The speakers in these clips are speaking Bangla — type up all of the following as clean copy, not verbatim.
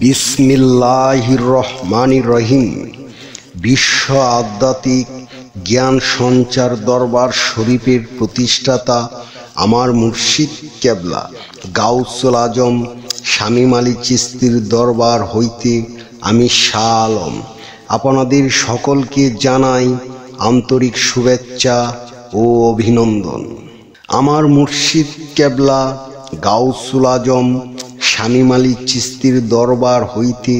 বিসমিল্লাহির রহমানির রহিম। বিশ্ব আধ্যাত্মিক জ্ঞান সঞ্চার দরবার শরীফের প্রতিষ্ঠাতা আমার মুর্শিদ কেবলা গাউসুল আজম শামীম আলী চিশতির দরবার হইতে আমি শাহ আলম আপনাদের সকলকে জানাই আন্তরিক শুভেচ্ছা ও অভিনন্দন। আমার মুর্শিদ কেবলা গাউসুল আজম শামীম আলী চিশতির দরবার হইতে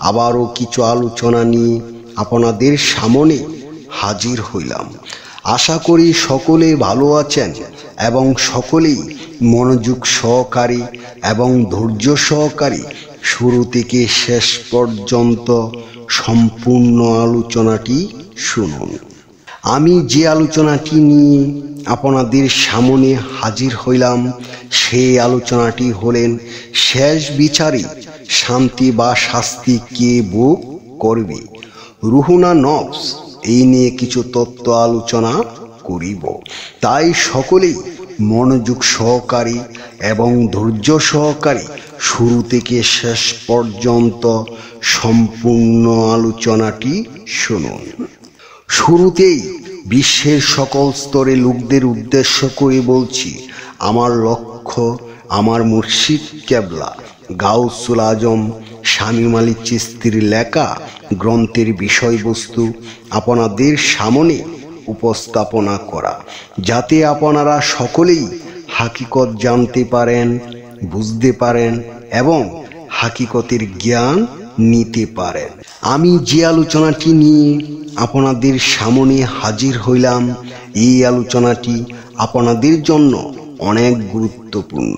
আবারও কিছু আলোচনা নিয়ে আপনাদের সামনে হাজির হইলাম। আশা করি সকলে ভালো আছেন এবং সকলেই মনোযোগ সহকারী এবং ধৈর্য সহকারী শুরু থেকে শেষ পর্যন্ত সম্পূর্ণ আলোচনাটি শুনুন। আমি যে আলোচনাটি নিয়ে আপনাদের সামনে হাজির হইলাম সেই আলোচনাটি হলেন শেষ বিচারে শান্তি বা শাস্তি কে ভোগ করবে, রুহুনা নফস। এই নিয়ে কিছু তত্ত্ব আলোচনা করিব, তাই সকলেই মনোযোগ সহকারী এবং ধৈর্য সহকারী শুরু থেকে শেষ পর্যন্ত সম্পূর্ণ আলোচনাটি শুনুন। শুরুতেই বিশ্বের সকল স্তরে লোকদের উদ্দেশ্য করে বলছি, আমার লক্ষ্য আমার মুর্শিদ কেবলা গাউসুল আজম শামীম আলী চিশতির লেখা গ্রন্থের বিষয়বস্তু আপনাদের সামনে উপস্থাপনা করা, যাতে আপনারা সকলেই হাকিকত জানতে পারেন, বুঝতে পারেন এবং হাকিকতের জ্ঞান নিতে পারেন। আমি যে আলোচনাটি নিয়ে আপনাদের সামনে হাজির হইলাম, এই আলোচনাটি আপনাদের জন্য অনেক গুরুত্বপূর্ণ।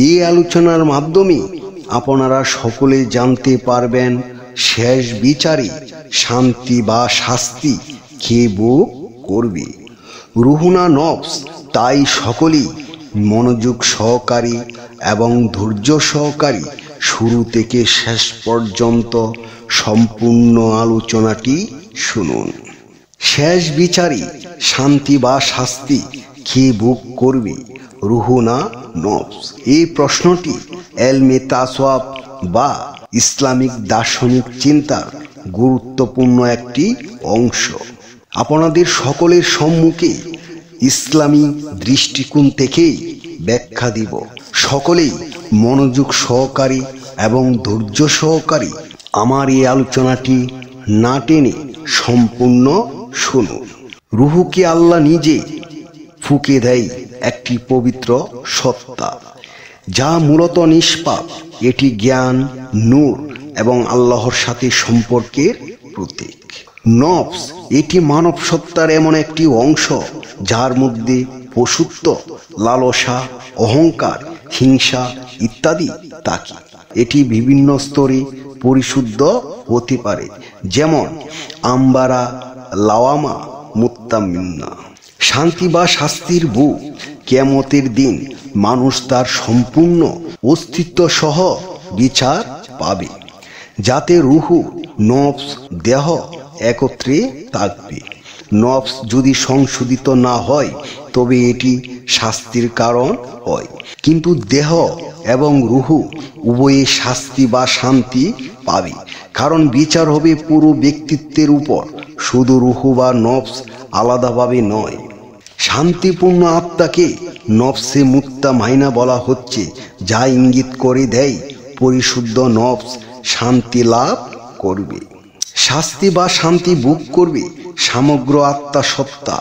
এই আলোচনার মাধ্যমে আপনারা সকলে জানতে পারবেন শেষ বিচারে শান্তি বা শাস্তি কে ভোগ করবে, রুহুনা নফস। তাই সকলেই মনোযোগ সহকারী এবং ধৈর্য সহকারী শুরু থেকে শেষ পর্যন্ত সম্পূর্ণ আলোচনাটি শুনুন। শেষ বিচারে শান্তি বা শাস্তি কে ভোগ করবে, রুহুনা নফস। এই প্রশ্নটি এলমে তাসওয়াফ বা ইসলামিক দার্শনিক চিন্তার গুরুত্বপূর্ণ একটি অংশ। আপনাদের সকলের সম্মুখে ইসলামী দৃষ্টিকোণ থেকেই ব্যাখ্যা দিব। সকলেই মনোযোগ সহকারী এবং ধৈর্য সহকারী আমার এই আলোচনাটি না টেনে সম্পূর্ণ শুনুন। রুহুকে আল্লাহ নিজে ফুঁকে দেয় একটি পবিত্র সত্তা, যা মূলত নিষ্পাপ। এটি জ্ঞান, নূর এবং আল্লাহর সাথে সম্পর্কের প্রতীক। নফস এটি মানব সত্তার এমন একটি অংশ যার মধ্যে পশুত্ব, লালসা, অহংকার, হিংসা ইত্যাদি থাকে। এটি বিভিন্ন স্তরে পরিশুদ্ধ হতে পারে, যেমন আম্বারা, লাওয়ামা, মুত্তামিন্না। শান্তি বা শাস্তির ভোগ কিয়ামতের দিন মানুষ তার সম্পূর্ণ অস্তিত্ব সহ বিচার পাবে, যাতে রুহু, নফস, দেহ একত্রে থাকবে। নফস যদি সংশোধিত না হয় তবে এটি শাস্তির কারণ হয়, কিন্তু দেহ এবং রুহু উভয়ে শাস্তি বা শান্তি পাবে, কারণ বিচার হবে পুরো ব্যক্তিত্বের উপর, শুধু রুহু বা নফস আলাদাভাবে নয়। শান্তিপূর্ণ আত্মাকে নফসে মুত্তামাইনা বলা হচ্ছে, যা ইঙ্গিত করে দেয় পরিশুদ্ধ নফস শান্তি লাভ করবে। শাস্তি বা শান্তি ভোগ করবে সমগ্র আত্মা সত্তা,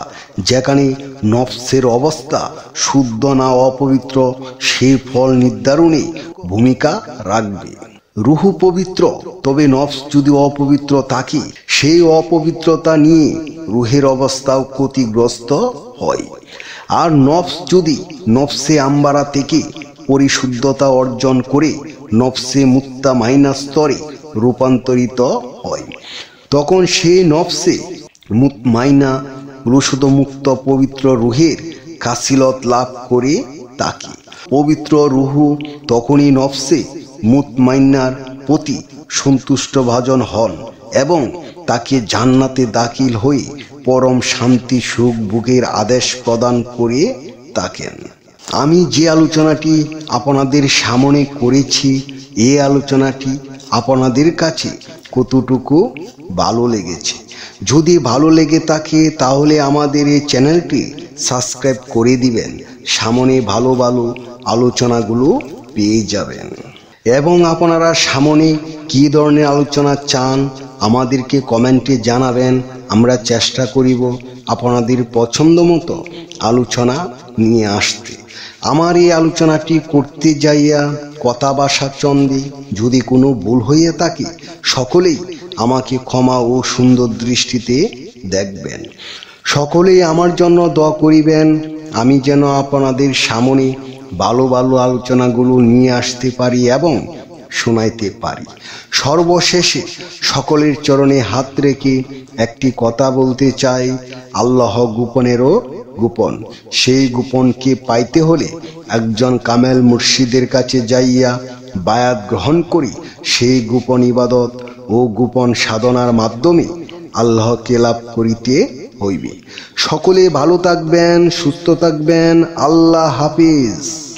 যেখানে নফসের অবস্থা শুদ্ধ না অপবিত্র সেই ফল নির্ধারণে ভূমিকা রাখবে। রুহু পবিত্র, তবে নফস যদি অপবিত্র থাকে সেই অপবিত্রতা নিয়ে রুহের অবস্থাও ক্ষতিগ্রস্ত হয়। আর নফস যদি নফসে আম্বারা থেকে পরিশুদ্ধতা অর্জন করে নফসে মুত্তামাইনা স্তরে রূপান্তরিত হয়, তখন সেই নফসে মুতমাইনা রুশুদমুক্ত পবিত্র রুহের কাসিলত লাভ করে থাকে। পবিত্র রুহু তখনই নফসে মুতমাইনার প্রতি সন্তুষ্ট ভাজন হন এবং তাকে জান্নাতে দাখিল হয়ে পরম শান্তি সুখ ভোগের আদেশ প্রদান করে থাকেন। আমি যে আলোচনাটি আপনাদের সামনে করেছি, এই আলোচনাটি আপনাদের কাছে কতটুকু ভালো লেগেছে। যদি ভালো লেগে থাকে তাহলে আমাদের এই চ্যানেলটি সাবস্ক্রাইব করে দিবেন। সামনে ভালো ভালো আলোচনাগুলো পেয়ে যাবেন। এবং আপনারা সামনে কী ধরনের আলোচনা চান আমাদেরকে কমেন্টে জানাবেন। আমরা চেষ্টা করিব আপনাদের পছন্দ মতো আলোচনা নিয়ে আসতে। আমার এই আলোচনাটি করতে যাইয়া কথা ভাষা চন্দে যদি কোনো ভুল হয়ে থাকে সকলেই আমাকে ক্ষমা ও সুন্দর দৃষ্টিতে দেখবেন। সকলেই আমার জন্য দোয়া করিবেন, আমি যেন আপনাদের সামনে ভালো ভালো আলোচনাগুলো নিয়ে আসতে পারি এবং শোনাইতে পারি। সর্বশেষে সকলের চরণে হাত রেখে একটি কথা বলতে চাই, আল্লাহ গোপনেরও গোপন। সেই গোপনকে পাইতে হলে একজন কামেল মুর্শিদের কাছে যাইয়া বায়াত গ্রহণ করি। সেই গোপন ইবাদত ও গোপন সাধনার মাধ্যমে আল্লাহকে লাভ করিতে হইবে। সকলে ভালো থাকবেন, সুস্থ থাকবেন। আল্লাহ হাফিজ।